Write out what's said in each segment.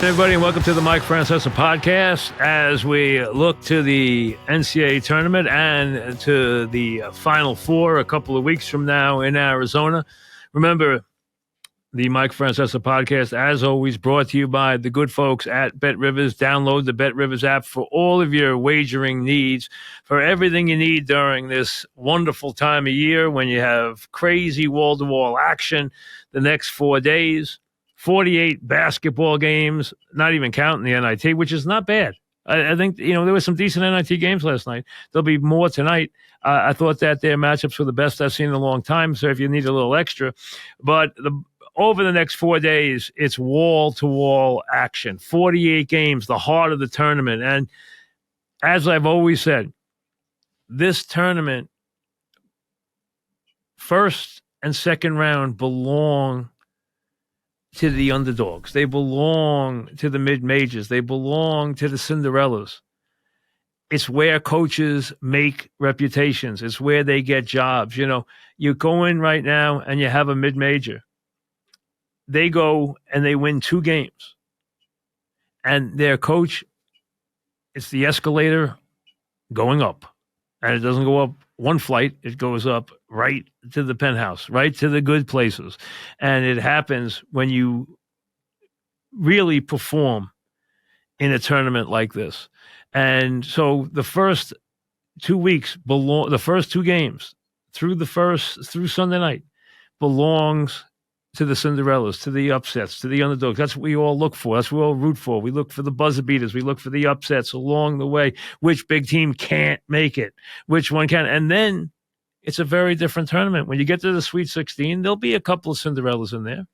Hey everybody, and welcome to the Mike Francesa podcast as we look to the NCAA tournament and to the Final Four a couple of weeks from now in Arizona. Remember, the Mike Francesa podcast, as always, brought to you by the good folks at BetRivers. Download the BetRivers app for all of your wagering needs, for everything you need during this wonderful time of year when you have crazy wall-to-wall action the next 4 days. 48 basketball games, not even counting the NIT, which is not bad. I think, there were some decent NIT games last night. There'll be more tonight. I thought that their matchups were the best I've seen in a long time, so if you need a little extra. But over the next 4 days, it's wall-to-wall action. 48 games, the heart of the tournament. And as I've always said, this tournament, first and second round belong to the underdogs. They belong to the mid-majors. They belong to the Cinderellas. It's where coaches make reputations. It's where they get jobs. You go in right now and you have a mid-major. They go and they win 2 games. And their coach, it's the escalator going up. And it doesn't go up one flight. It goes up right to the penthouse, right to the good places. And it happens when you really perform in a tournament like this. And so the first 2 weeks the first 2 games through Sunday night belongs to the Cinderellas, to the upsets, to the underdogs. That's what we all look for. That's what we all root for. We look for the buzzer beaters. We look for the upsets along the way. Which big team can't make it? Which one can? And then it's a very different tournament. When you get to the Sweet 16, there'll be a couple of Cinderellas in there.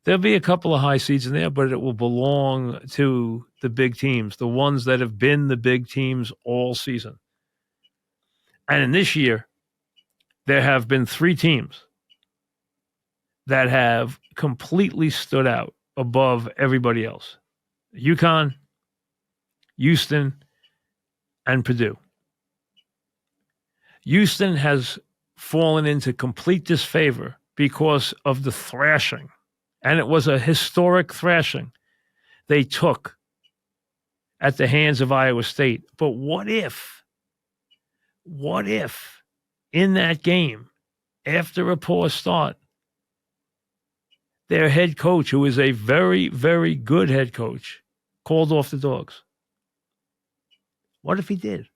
There'll be a couple of high seeds in there, but it will belong to the big teams, the ones that have been the big teams all season. And in this year, there have been 3 teams that have completely stood out above everybody else. UConn, Houston, and Purdue. Houston has fallen into complete disfavor because of the thrashing, and it was a historic thrashing they took at the hands of Iowa State. But what if in that game, after a poor start, their head coach, who is a very, very good head coach, called off the dogs? What if he did?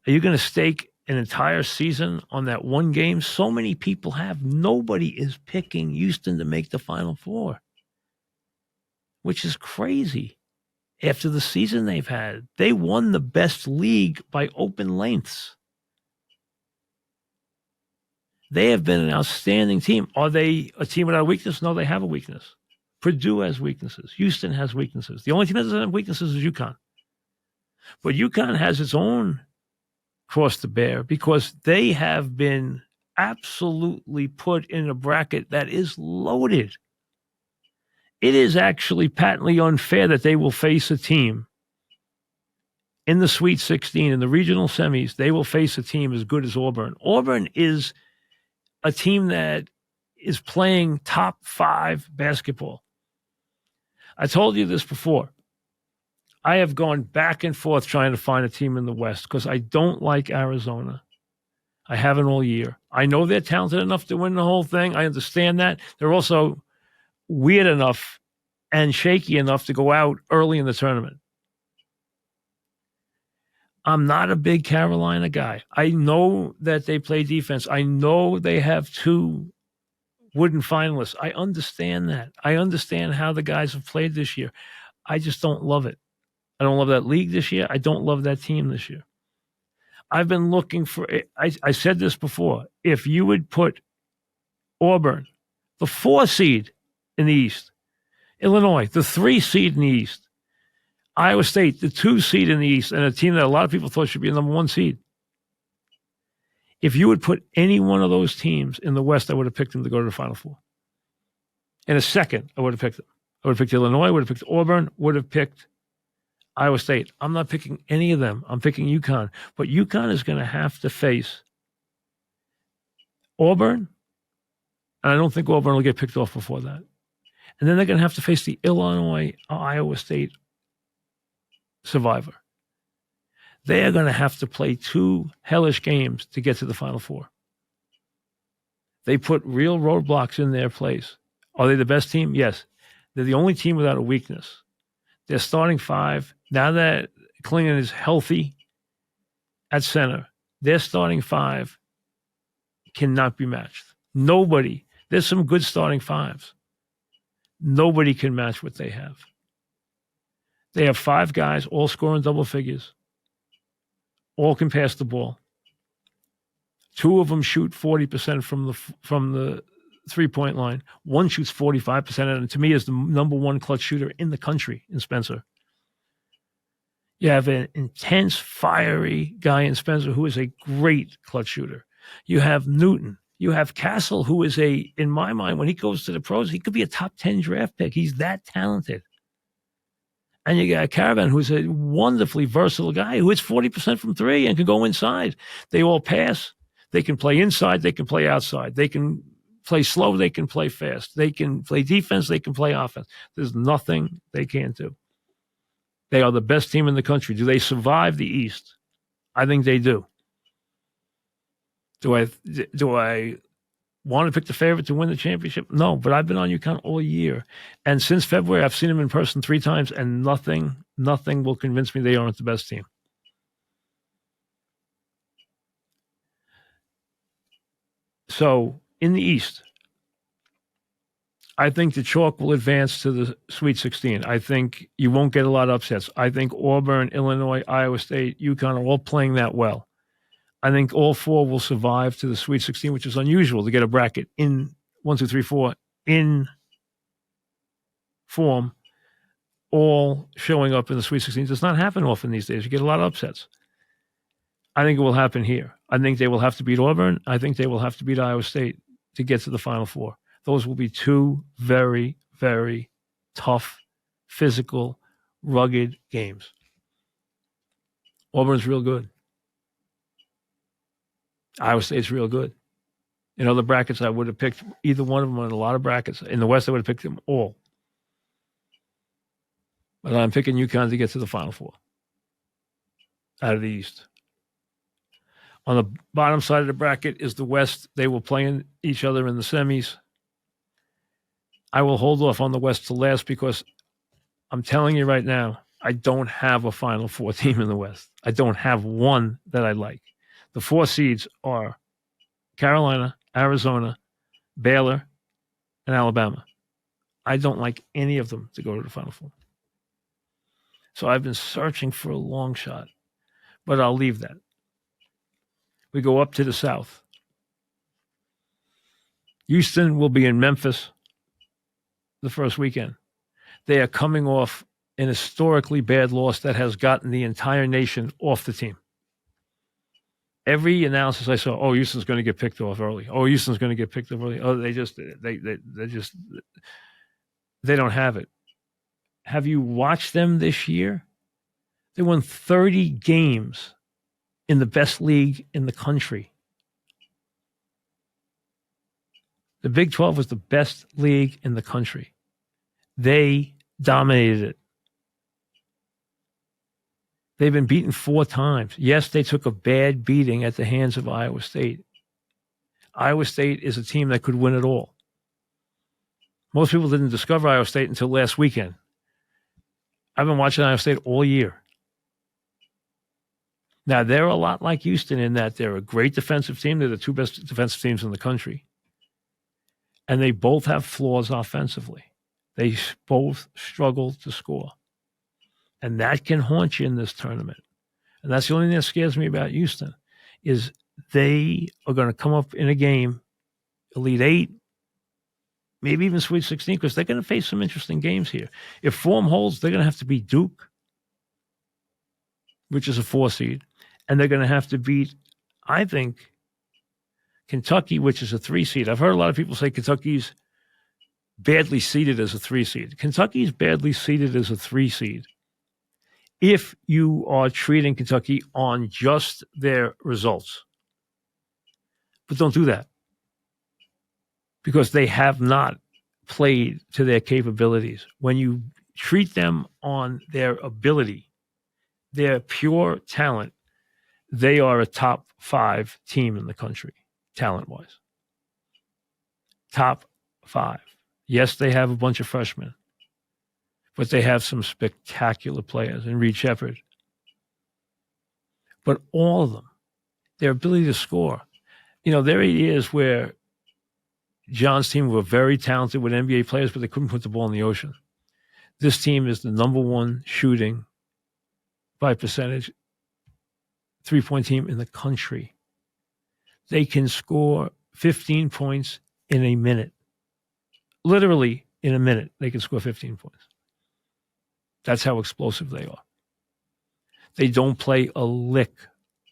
Are you going to stake an entire season on that one game? So many people have. Nobody is picking Houston to make the Final Four, which is crazy after the season they've had. They won the best league by open lengths. They have been an outstanding team. Are they a team without a weakness? No, they have a weakness. Purdue has weaknesses. Houston has weaknesses. The only team that doesn't have weaknesses is UConn. But UConn has its own cross to bear because they have been absolutely put in a bracket that is loaded. It is actually patently unfair that they will face a team in the Sweet 16, in the regional semis. They will face a team as good as Auburn. Auburn is a team that is playing top 5 basketball. I told you this before. I have gone back and forth trying to find a team in the West because I don't like Arizona. I haven't all year. I know they're talented enough to win the whole thing. I understand that. They're also weird enough and shaky enough to go out early in the tournament. I'm not a big Carolina guy. I know that they play defense. I know they have 2 wooden finalists. I understand that. I understand how the guys have played this year. I just don't love it. I don't love that league this year. I don't love that team this year. I've been looking for – I said this before. If you would put Auburn, the 4 seed in the East, Illinois, the 3 seed in the East, Iowa State, the 2 seed in the East, and a team that a lot of people thought should be a number 1 seed. If you would put any one of those teams in the West, I would have picked them to go to the Final Four. In a second, I would have picked them. I would have picked Illinois, would have picked Auburn, would have picked Iowa State. I'm not picking any of them. I'm picking UConn. But UConn is going to have to face Auburn, and I don't think Auburn will get picked off before that. And then they're going to have to face the Illinois, Iowa State survivor. They are going to have to play 2 hellish games to get to the Final Four. They put real roadblocks in their place. Are they the best team? Yes. They're the only team without a weakness. They're starting 5. Now that Klingon is healthy at center, their starting 5 cannot be matched. Nobody. There's some good starting 5s. Nobody can match what they have. They have 5 guys, all scoring double figures. All can pass the ball. 2 of them shoot 40% from the 3-point line. One shoots 45%, and to me is the number 1 clutch shooter in the country in Spencer. You have an intense, fiery guy in Spencer who is a great clutch shooter. You have Newton. You have Castle, who is in my mind, when he goes to the pros, he could be a top 10 draft pick. He's that talented. And you got Caravan, who's a wonderfully versatile guy who hits 40% from 3 and can go inside. They all pass. They can play inside. They can play outside. They can play slow. They can play fast. They can play defense. They can play offense. There's nothing they can't do. They are the best team in the country. Do they survive the East? I think they do. Do I want to pick the favorite to win the championship? No, but I've been on UConn all year. And since February, I've seen them in person 3 times, and nothing will convince me they aren't the best team. So in the East, I think the chalk will advance to the Sweet 16. I think you won't get a lot of upsets. I think Auburn, Illinois, Iowa State, UConn are all playing that well. I think all 4 will survive to the Sweet 16, which is unusual to get a bracket in 1, 2, 3, 4 in form, all showing up in the Sweet 16. It does not happen often these days. You get a lot of upsets. I think it will happen here. I think they will have to beat Auburn. I think they will have to beat Iowa State to get to the Final Four. Those will be 2 very, very tough, physical, rugged games. Auburn's real good. Iowa State's real good. In other brackets, I would have picked either one of them in a lot of brackets. In the West, I would have picked them all. But I'm picking UConn to get to the Final Four out of the East. On the bottom side of the bracket is the West. They will play each other in the semis. I will hold off on the West to last because I'm telling you right now, I don't have a Final Four team in the West. I don't have one that I like. The 4 seeds are Carolina, Arizona, Baylor, and Alabama. I don't like any of them to go to the Final Four. So I've been searching for a long shot, but I'll leave that. We go up to the South. Houston will be in Memphis the first weekend. They are coming off an historically bad loss that has gotten the entire nation off the team. Every analysis I saw, Houston's going to get picked off early. Houston's going to get picked off early. They don't have it. Have you watched them this year? They won 30 games in the best league in the country. The Big 12 was the best league in the country. They dominated it. They've been beaten 4 times. Yes, they took a bad beating at the hands of Iowa State. Iowa State is a team that could win it all. Most people didn't discover Iowa State until last weekend. I've been watching Iowa State all year. Now, they're a lot like Houston in that they're a great defensive team. They're the 2 best defensive teams in the country. And they both have flaws offensively. They both struggle to score. And that can haunt you in this tournament. And that's the only thing that scares me about Houston is they are going to come up in a game, Elite 8, maybe even Sweet 16, because they're going to face some interesting games here. If form holds, they're going to have to beat Duke, which is a 4 seed. And they're going to have to beat, I think, Kentucky, which is a 3 seed. I've heard a lot of people say Kentucky's badly seeded as a 3 seed. Kentucky's badly seeded as a 3 seed if you are treating Kentucky on just their results. But don't do that because they have not played to their capabilities, when you treat them on their ability, their pure talent, they are a top 5 team in the country, talent-wise. Top 5. Yes, they have a bunch of freshmen, but they have some spectacular players in Reed Shepherd. But all of them, their ability to score. There are years where John's team were very talented with NBA players, but they couldn't put the ball in the ocean. This team is the number 1 shooting by percentage 3-point team in the country. They can score 15 points in a minute. Literally in a minute, they can score 15 points. That's how explosive they are. They don't play a lick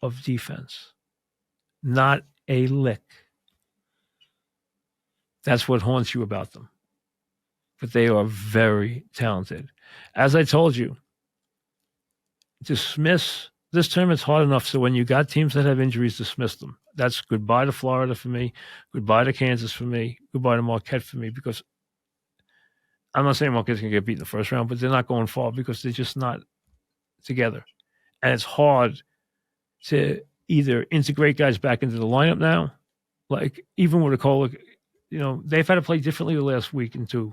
of defense. Not a lick. That's what haunts you about them. But they are very talented. As I told you, dismiss this tournament's hard enough, so when you got teams that have injuries, dismiss them. That's goodbye to Florida for me, goodbye to Kansas for me, goodbye to Marquette for me, because I'm not saying Marquette's going to get beat in the first round, but they're not going far because they're just not together. And it's hard to either integrate guys back into the lineup now, like even with Okola, they've had to play differently the last week and two.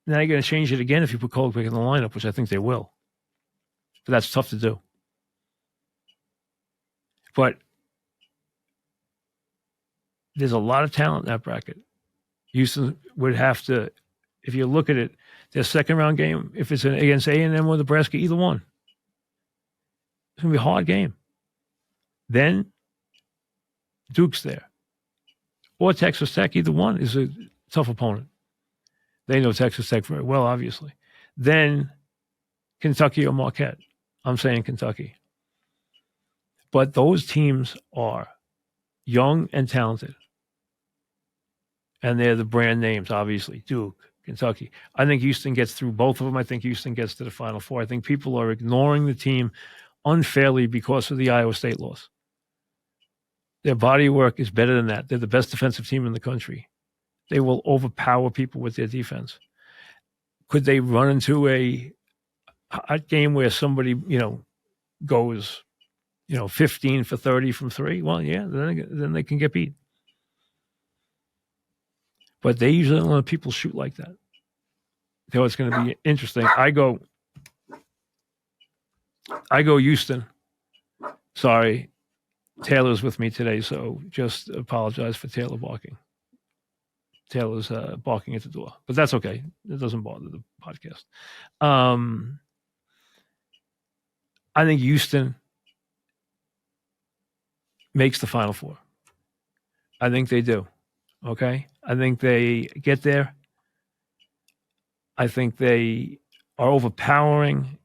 Now you're going to change it again if you put Kolek back in the lineup, which I think they will. But that's tough to do. But there's a lot of talent in that bracket. Houston would have to, if you look at it, their second round game, if it's against A&M or Nebraska, either one, it's going to be a hard game. Then Duke's there. Or Texas Tech, either one is a tough opponent. They know Texas Tech very well, obviously. Then Kentucky or Marquette. I'm saying Kentucky. But those teams are young and talented. And they're the brand names, obviously. Duke, Kentucky. I think Houston gets through both of them. I think Houston gets to the Final Four. I think people are ignoring the team unfairly because of the Iowa State loss. Their body work is better than that. They're the best defensive team in the country. They will overpower people with their defense. Could they run into a game where somebody, goes, 15 for 30 from three? Well, yeah, then they can get beat. But they usually don't let people shoot like that. So it's going to be interesting. I go Houston. Sorry. Taylor's with me today, so just apologize for Taylor barking. Taylor's barking at the door, but that's okay. It doesn't bother the podcast. I think Houston makes the Final Four. I think they do. Okay? I think they get there. I think they are overpowering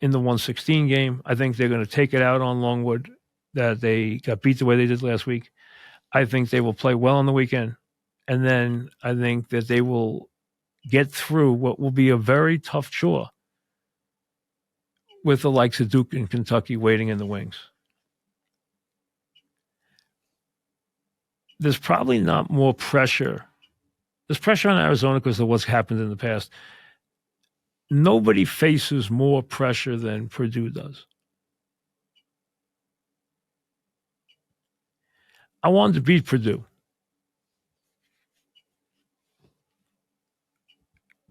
in the 116 game. I think they're going to take it out on Longwood, that they got beat the way they did last week. I think they will play well on the weekend. And then I think that they will get through what will be a very tough chore with the likes of Duke and Kentucky waiting in the wings. There's probably not more pressure. There's pressure on Arizona because of what's happened in the past. Nobody faces more pressure than Purdue does. I wanted to beat Purdue.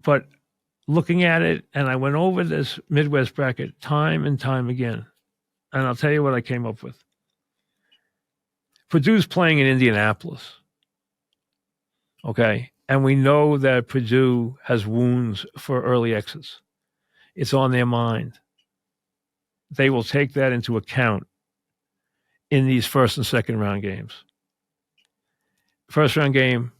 But looking at it, and I went over this Midwest bracket time and time again, and I'll tell you what I came up with. Purdue's playing in Indianapolis, okay? And we know that Purdue has wounds for early exits. It's on their mind. They will take that into account in these first and second round games. First round game,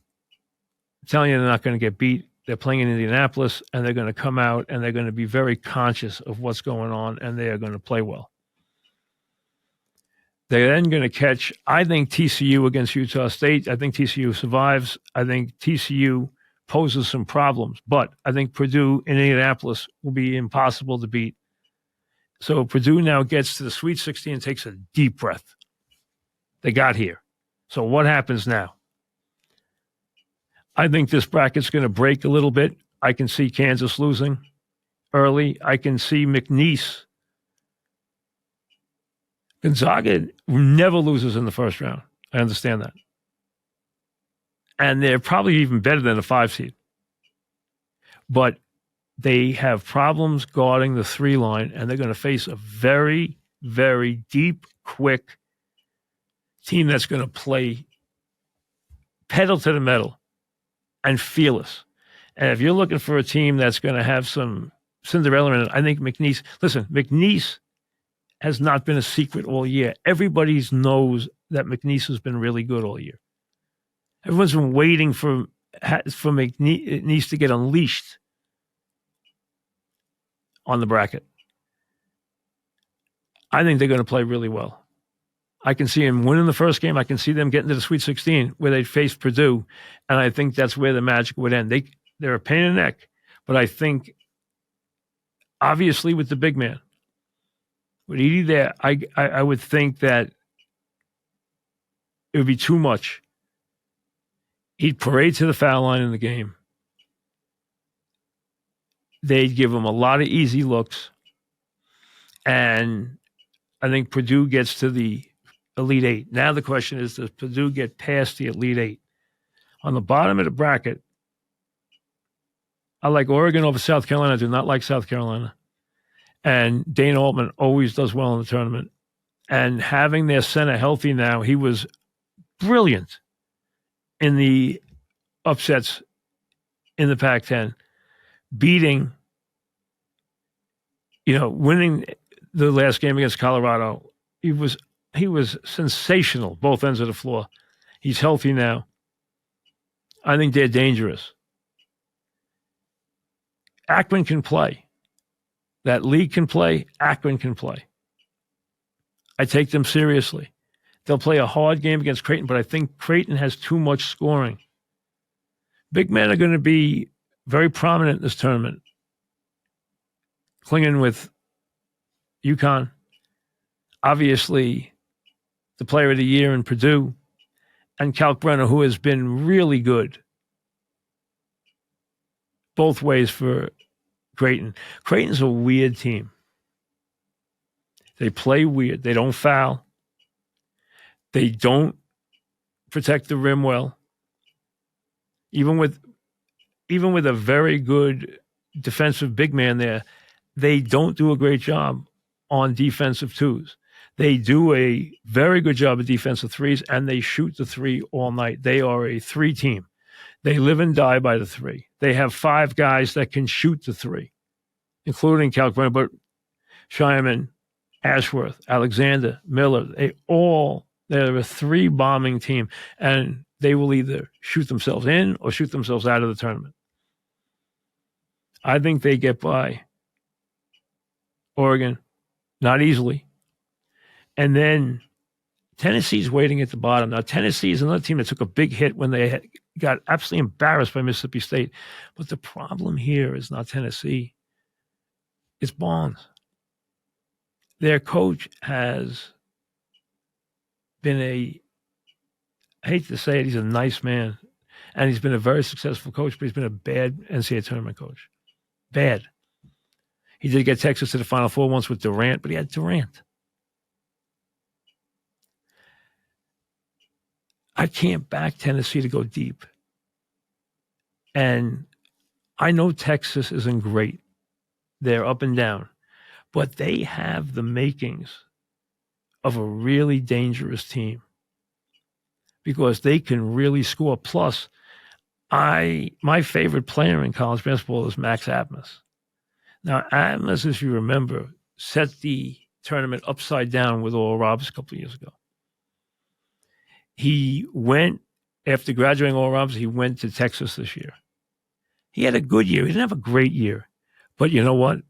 I'm telling you they're not going to get beat. They're playing in Indianapolis, and they're going to come out, and they're going to be very conscious of what's going on, and they are going to play well. They're then going to catch, I think, TCU against Utah State. I think TCU survives. I think TCU poses some problems, but I think Purdue in Indianapolis will be impossible to beat. So Purdue now gets to the Sweet 16 and takes a deep breath. They got here. So what happens now? I think this bracket's going to break a little bit. I can see Kansas losing early. I can see McNeese. Gonzaga never loses in the first round. I understand that. And they're probably even better than a 5 seed. But they have problems guarding the 3 line, and they're going to face a very, very deep, quick team that's going to play pedal to the metal and fearless. And if you're looking for a team that's going to have some Cinderella in it, I think McNeese has not been a secret all year. Everybody knows that McNeese has been really good all year. Everyone's been waiting for McNeese to get unleashed on the bracket. I think they're going to play really well. I can see them winning the first game. I can see them getting to the Sweet 16 where they'd face Purdue, and I think that's where the magic would end. They're a pain in the neck, but I think, obviously, with the big man, with Edie there, I would think that it would be too much. He'd parade to the foul line in the game. They'd give him a lot of easy looks, and I think Purdue gets to the Elite 8. Now the question is, does Purdue get past the Elite 8? On the bottom of the bracket, I like Oregon over South Carolina. I do not like South Carolina. And Dana Altman always does well in the tournament. And having their center healthy now, he was brilliant in the upsets in the Pac-10, winning the last game against Colorado. He was sensational, both ends of the floor. He's healthy now. I think they're dangerous. Akron can play. That league can play. Akron can play. I take them seriously. They'll play a hard game against Creighton, but I think Creighton has too much scoring. Big men are going to be very prominent in this tournament. Clinging with UConn. Obviously, the player of the year in Purdue, and Kalkbrenner, who has been really good both ways for Creighton. Creighton's a weird team. They play weird. They don't foul. They don't protect the rim well. Even with a very good defensive big man there, they don't do a great job on defensive twos. They do a very good job of defensive threes, and they shoot the 3 all night. They are a 3 team. They live and die by the 3. They have 5 guys that can shoot the 3, including Kalkbrenner, but Shyman, Ashworth, Alexander, Miller. They're a 3 bombing team, and they will either shoot themselves in or shoot themselves out of the tournament. I think they get by Oregon, not easily. And then Tennessee's waiting at the bottom. Now, Tennessee is another team that took a big hit when they got absolutely embarrassed by Mississippi State. But the problem here is not Tennessee. It's Barnes. Their coach has been I hate to say it, he's a nice man. And he's been a very successful coach, but he's been a bad NCAA tournament coach. Bad. He did get Texas to the Final Four once with Durant, but he had Durant. I can't back Tennessee to go deep. And I know Texas isn't great. They're up and down. But they have the makings of a really dangerous team because they can really score. Plus, my favorite player in college basketball is Max Abmas. Now, Abmas, if you remember, set the tournament upside down with Oral Roberts a couple of years ago. He went, after graduating Oral Roberts, he went to Texas this year. He had a good year. He didn't have a great year. But you know what?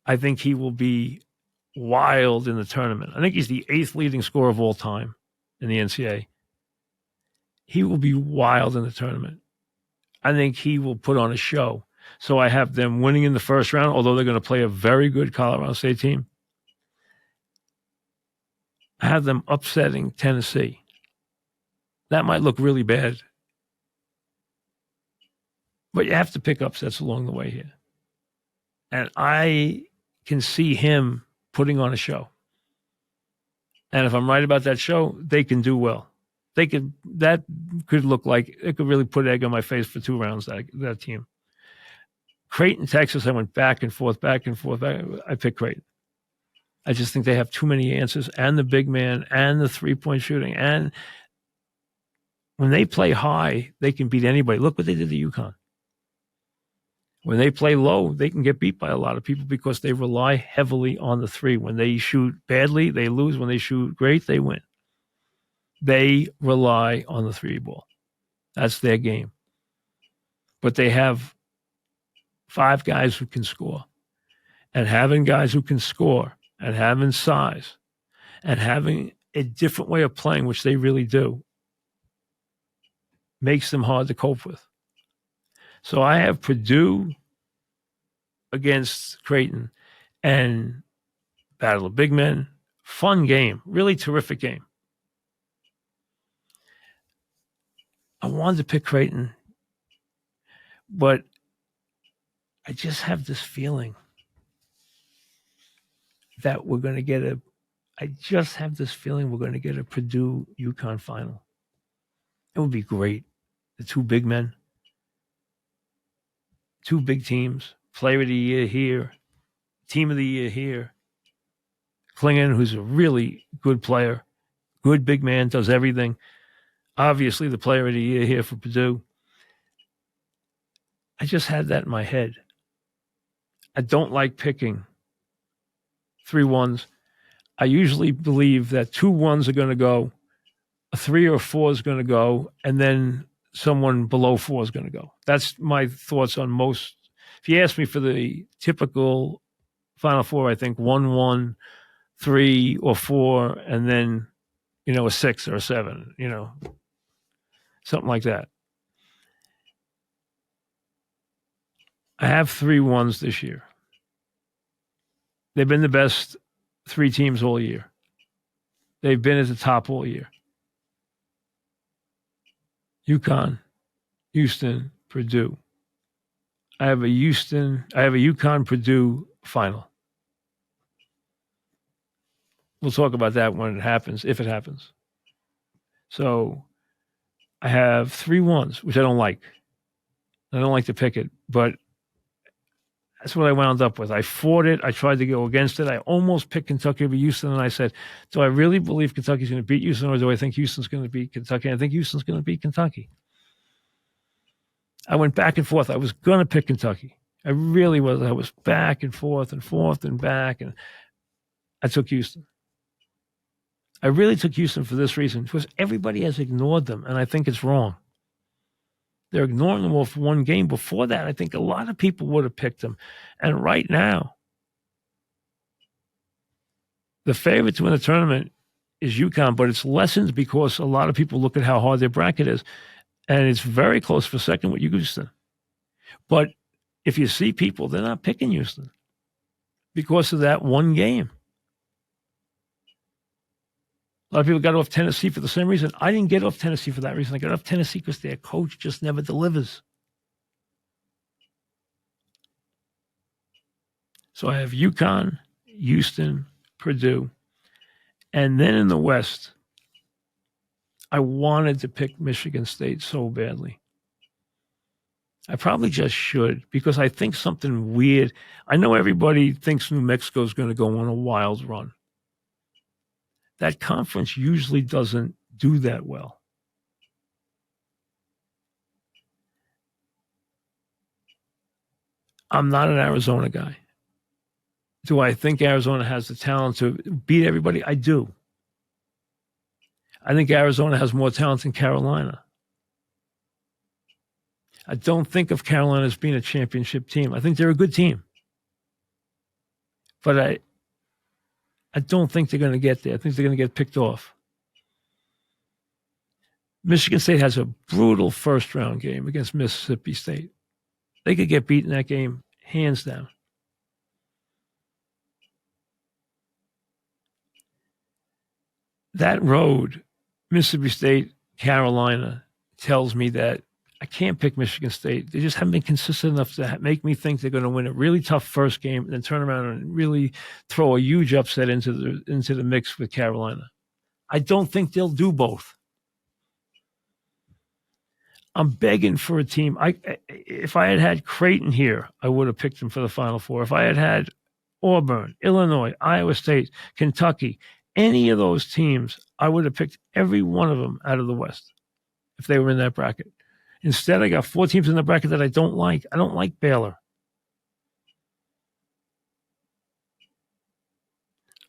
I think he will be wild in the tournament. I think he's the 8th leading scorer of all time in the NCAA. He will be wild in the tournament. I think he will put on a show. So I have them winning in the first round, although they're going to play a very good Colorado State team. I have them upsetting Tennessee. That might look really bad. But you have to pick upsets along the way here. And I can see him putting on a show. And if I'm right about that show, they can do well. That could look like it could really put egg on my face for 2 rounds, that team. Creighton, Texas, I went back and forth. I picked Creighton. I just think they have too many answers, and the big man, and the 3-point shooting. And when they play high, they can beat anybody. Look what they did to UConn. When they play low, they can get beat by a lot of people because they rely heavily on the 3. When they shoot badly, they lose. When they shoot great, they win. They rely on the 3 ball. That's their game. But they have 5 guys who can score. And having guys who can score and having size and having a different way of playing, which they really do, makes them hard to cope with. So I have Purdue against Creighton and Battle of Big Men. Fun game. Really terrific game. I wanted to pick Creighton, but I just have this feeling that we're going to get a Purdue UConn final. It would be great. The 2 big men, 2 big teams, player of the year here, team of the year here. Klingon, who's a really good player, good big man, does everything. Obviously, the player of the year here for Purdue. I just had that in my head. I don't like picking 3 1s. I usually believe that 2 1s are going to go, a 3 or 4 is going to go, and then someone below 4 is going to go. That's my thoughts on most. If you ask me for the typical Final Four, I think 1-1, 3 or 4, and then, a 6 or a 7, something like that. I have 3 1s this year. They've been the best 3 teams all year. They've been at the top all year. UConn, Houston, Purdue. I have a UConn Purdue final. We'll talk about that when it happens, if it happens. So I have 3 1s, which I don't like. I don't like to pick it, but that's what I wound up with. I fought it. I tried to go against it. I almost picked Kentucky over Houston, and I said, do I really believe Kentucky's going to beat Houston, or do I think Houston's going to beat Kentucky? And I think Houston's going to beat Kentucky. I went back and forth. I was going to pick Kentucky. I really was. I was back and forth and back, and I took Houston. I really took Houston for this reason, because everybody has ignored them, and I think it's wrong. They're ignoring them all for 1 game. Before that, I think a lot of people would have picked them. And right now, the favorite to win the tournament is UConn, but it's lessened because a lot of people look at how hard their bracket is. And it's very close for second with Houston. But if you see people, they're not picking Houston because of that 1 game. A lot of people got off Tennessee for the same reason. I didn't get off Tennessee for that reason. I got off Tennessee because their coach just never delivers. So I have UConn, Houston, Purdue. And then in the West, I wanted to pick Michigan State so badly. I probably just should, because I think something weird. I know everybody thinks New Mexico is going to go on a wild run. That conference usually doesn't do that well. I'm not an Arizona guy. Do I think Arizona has the talent to beat everybody? I do. I think Arizona has more talent than Carolina. I don't think of Carolina as being a championship team. I think they're a good team. But I don't think they're going to get there. I think they're going to get picked off. Michigan State has a brutal first-round game against Mississippi State. They could get beat in that game, hands down. That road, Mississippi State, Carolina, tells me that I can't pick Michigan State. They just haven't been consistent enough to make me think they're going to win a really tough first game and then turn around and really throw a huge upset into the mix with Carolina. I don't think they'll do both. I'm begging for a team. If I had Creighton here, I would have picked them for the Final Four. If I had Auburn, Illinois, Iowa State, Kentucky, any of those teams, I would have picked every one of them out of the West if they were in that bracket. Instead, I got 4 teams in the bracket that I don't like. I don't like Baylor.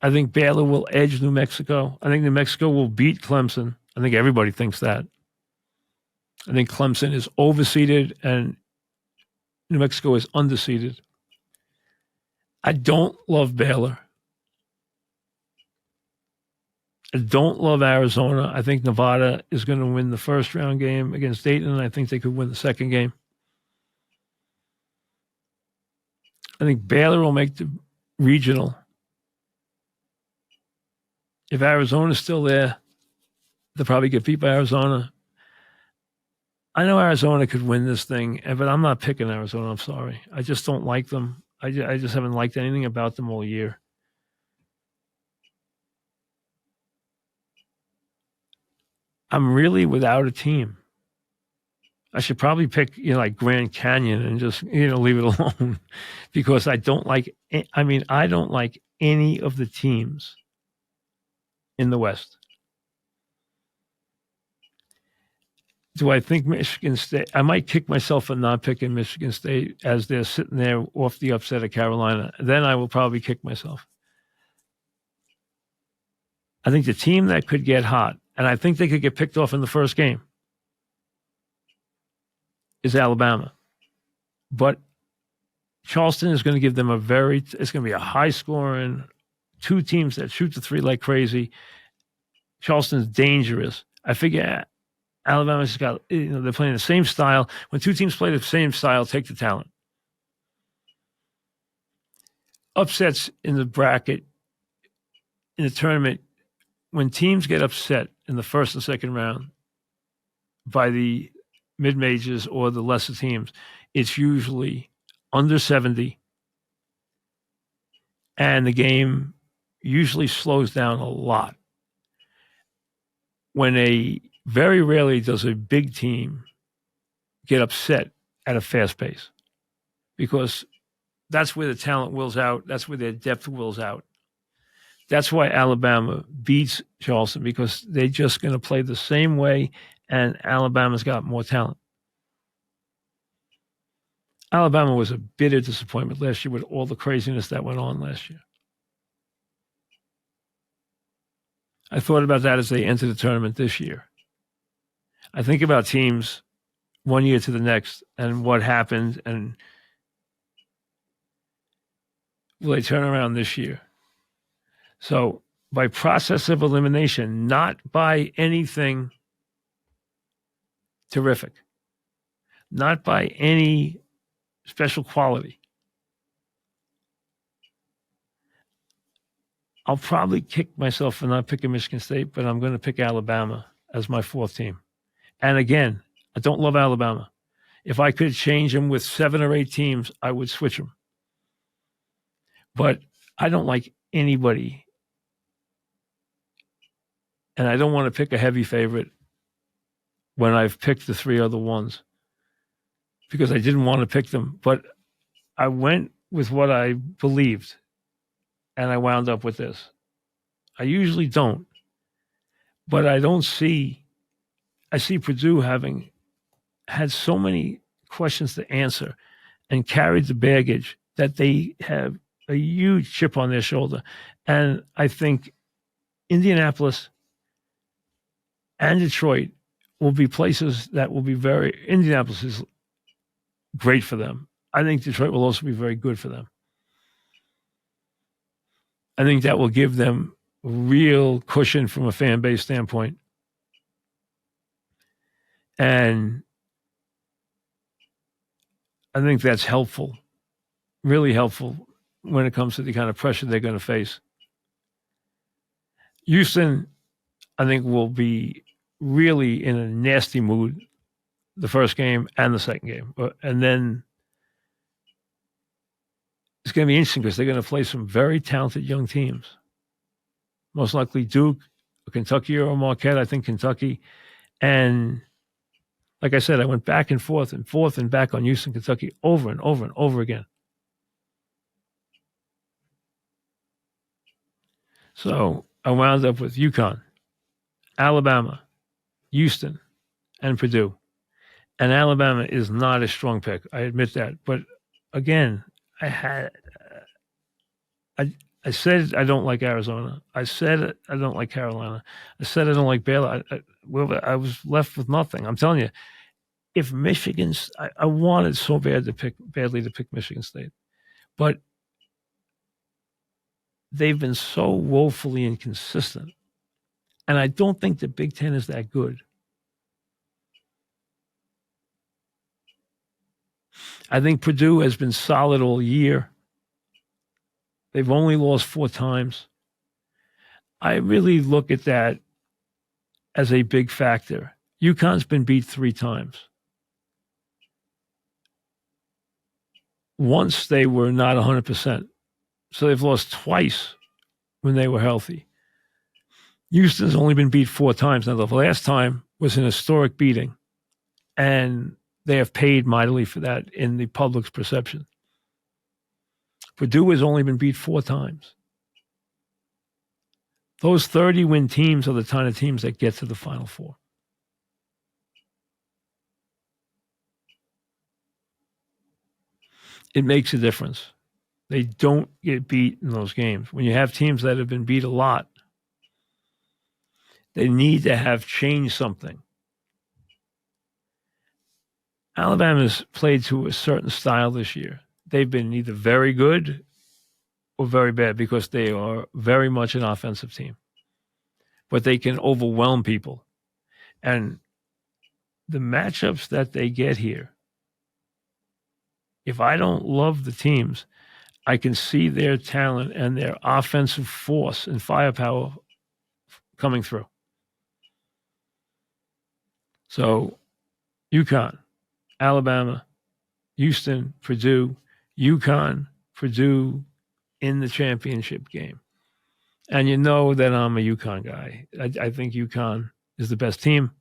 I think Baylor will edge New Mexico. I think New Mexico will beat Clemson. I think everybody thinks that. I think Clemson is overseeded and New Mexico is underseeded. I don't love Baylor. I don't love Arizona. I think Nevada is going to win the first round game against Dayton, and I think they could win the second game. I think Baylor will make the regional. If Arizona's still there, they'll probably get beat by Arizona. I know Arizona could win this thing, but I'm not picking Arizona. I'm sorry. I just don't like them. I just haven't liked anything about them all year. I'm really without a team. I should probably pick, like Grand Canyon and just, leave it alone because I don't like any of the teams in the West. Do I think Michigan State? I might kick myself for not picking Michigan State as they're sitting there off the upset of Carolina. Then I will probably kick myself. I think the team that could get hot, and I think they could get picked off in the first game, is Alabama. But Charleston is going to give them it's going to be a high scoring, 2 teams that shoot the 3 like crazy. Charleston's dangerous. I figure Alabama's got, they're playing the same style. When 2 teams play the same style, take the talent. Upsets in the bracket, in the tournament, when teams get upset in the first and second round by the mid-majors or the lesser teams, it's usually under 70, and the game usually slows down a lot. Very rarely does a big team get upset at a fast pace because that's where the talent wills out. That's where their depth wills out. That's why Alabama beats Charleston, because they're just going to play the same way, and Alabama's got more talent. Alabama was a bitter disappointment last year with all the craziness that went on last year. I thought about that as they enter the tournament this year. I think about teams one year to the next and what happened, and will they turn around this year? So by process of elimination, not by anything terrific, not by any special quality, I'll probably kick myself for not picking Michigan State, but I'm going to pick Alabama as my 4th team. And again, I don't love Alabama. If I could change them with 7 or 8 teams, I would switch them. But I don't like anybody. And I don't want to pick a heavy favorite when I've picked the 3 other ones because I didn't want to pick them. But I went with what I believed, and I wound up with this. I usually don't, but I see Purdue having had so many questions to answer and carried the baggage that they have a huge chip on their shoulder. And I think Indianapolis and Detroit will be places that will be Indianapolis is great for them. I think Detroit will also be very good for them. I think that will give them real cushion from a fan base standpoint. And I think that's helpful, really helpful when it comes to the kind of pressure they're going to face. Houston, I think, will be really in a nasty mood the first game and the second game. And then it's going to be interesting because they're going to play some very talented young teams. Most likely Duke, or Kentucky, or Marquette. I think Kentucky. And like I said, I went back and forth and back on Houston, Kentucky over and over and over again. So I wound up with UConn, Alabama, Houston, and Purdue. And Alabama is not a strong pick. I admit that. But again, I said I don't like Arizona. I said I don't like Carolina. I said I don't like Baylor. I was left with nothing. I'm telling you, if Michigan's, I wanted so badly to pick Michigan State, but they've been so woefully inconsistent. And I don't think the Big Ten is that good. I think Purdue has been solid all year. They've only lost 4 times. I really look at that as a big factor. UConn's been beat 3 times. Once they were not 100%. So they've lost twice when they were healthy. Houston's only been beat 4 times. Now, the last time was an historic beating, and they have paid mightily for that in the public's perception. Purdue has only been beat 4 times. Those 30-win teams are the kind of teams that get to the Final Four. It makes a difference. They don't get beat in those games. When you have teams that have been beat a lot, they need to have changed something. Alabama's played to a certain style this year. They've been either very good or very bad because they are very much an offensive team. But they can overwhelm people. And the matchups that they get here, if I don't love the teams, I can see their talent and their offensive force and firepower coming through. So, UConn, Alabama, Houston, Purdue, UConn, Purdue in the championship game. And you know that I'm a UConn guy. I think UConn is the best team.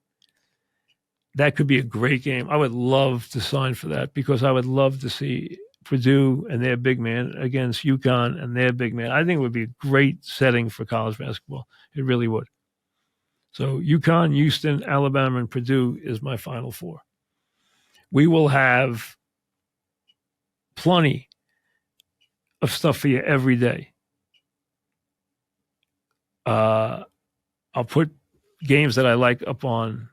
That could be a great game. I would love to sign for that because I would love to see Purdue and their big man against UConn and their big man. I think it would be a great setting for college basketball. It really would. So UConn, Houston, Alabama, and Purdue is my Final Four. We will have plenty of stuff for you every day. I'll put games that I like up on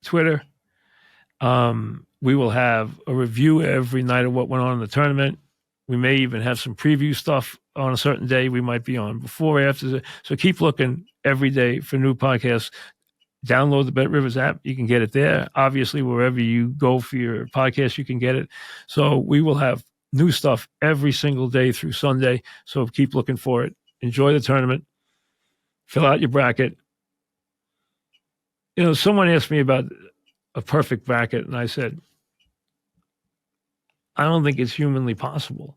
Twitter. We will have a review every night of what went on in the tournament. We may even have some preview stuff on a certain day. We might be on before or after. So keep looking every day for new podcasts. Download the Bet Rivers app. You can get it there. Obviously, wherever you go for your podcast, you can get it. So we will have new stuff every single day through Sunday. So keep looking for it. Enjoy the tournament. Fill out your bracket. You know, someone asked me about a perfect bracket, and I said, I don't think it's humanly possible.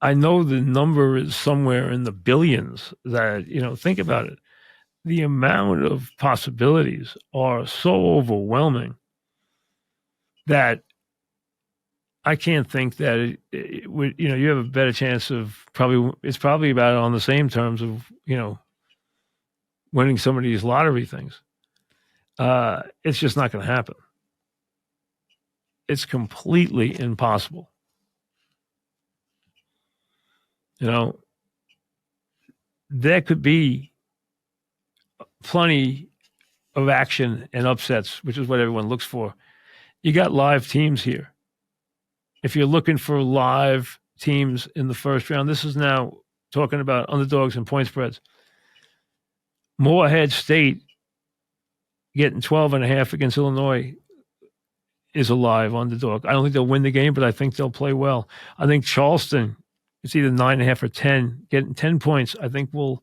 I know the number is somewhere in the billions that, you know, think about it. The amount of possibilities are so overwhelming that I can't think that it would, you know, you have a better chance of it's probably about on the same terms of, you know, winning some of these lottery things. It's just not going to happen. It's completely impossible. You know, there could be plenty of action and upsets, which is what everyone looks for. You got live teams here. If you're looking for live teams in the first round, this is now talking about underdogs and point spreads. Morehead State getting 12.5 against Illinois is a live underdog. I don't think they'll win the game, but I think they'll play well. I think Charleston, it's either 9.5 or 10, getting 10 points, I think will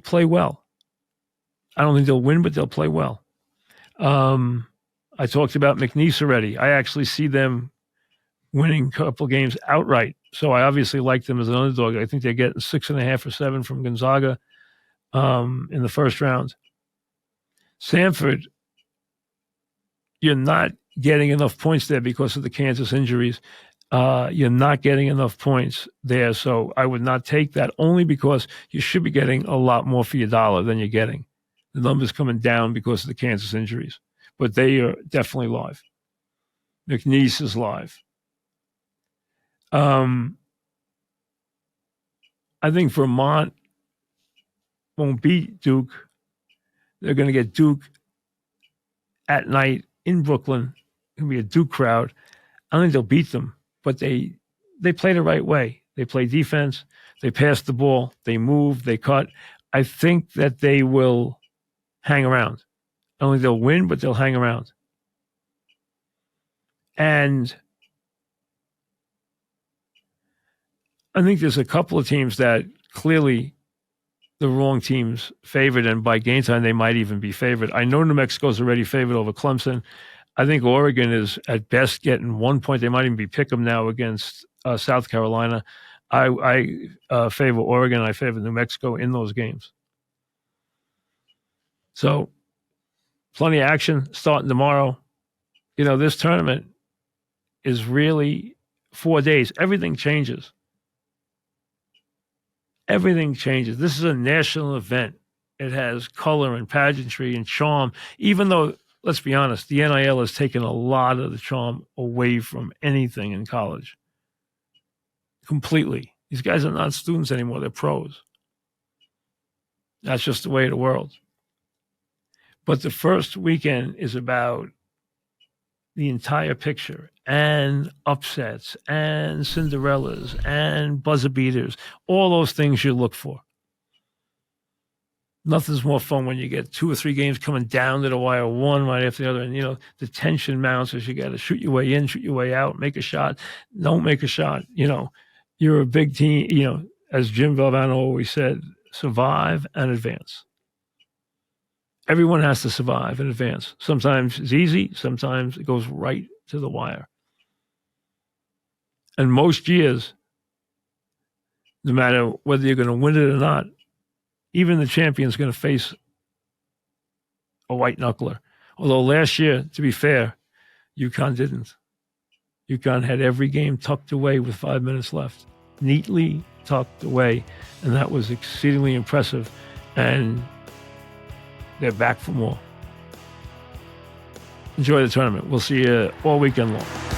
play well. I don't think they'll win, but they'll play well. I talked about McNeese already. I actually see them winning a couple games outright. So I obviously like them as an underdog. I think they're getting 6.5 or 7 from Gonzaga in the first round. Samford, you're not getting enough points there because of the Kansas injuries. You're not getting enough points there. So I would not take that, only because you should be getting a lot more for your dollar than you're getting. The number's coming down because of the Kansas injuries, but they are definitely live. McNeese is live. I think Vermont won't beat Duke. They're going to get Duke at night in Brooklyn. It's going to be a Duke crowd. I don't think they'll beat them, but they play the right way. They play defense. They pass the ball. They move. They cut. I think that they will hang around. I don't think they'll win, but they'll hang around. And I think there's a couple of teams that clearly the wrong team's favored, and by game time, they might even be favored. I know New Mexico's already favored over Clemson. I think Oregon is at best getting 1 point. They might even be pick 'em now against South Carolina. I favor Oregon. I favor New Mexico in those games. So plenty of action starting tomorrow. You know, this tournament is really 4 days. Everything changes. Everything changes. This is a national event. It has color and pageantry and charm, even though, let's be honest, the NIL has taken a lot of the charm away from anything in college. Completely. These guys are not students anymore. They're pros. That's just the way of the world. But the first weekend is about the entire picture, and upsets and Cinderellas and buzzer beaters, all those things you look for. Nothing's more fun when you get 2 or 3 games coming down to the wire, one right after the other, and, you know, the tension mounts as you got to shoot your way in, shoot your way out, make a shot, don't make a shot. You know, you're a big team, you know, as Jim Valvano always said, survive and advance. Everyone has to survive and advance. Sometimes it's easy. Sometimes it goes right to the wire. And most years, no matter whether you're going to win it or not, even the champion's going to face a white knuckler. Although last year, to be fair, UConn didn't. UConn had every game tucked away with 5 minutes left, neatly tucked away. And that was exceedingly impressive. And they're back for more. Enjoy the tournament. We'll see you all weekend long.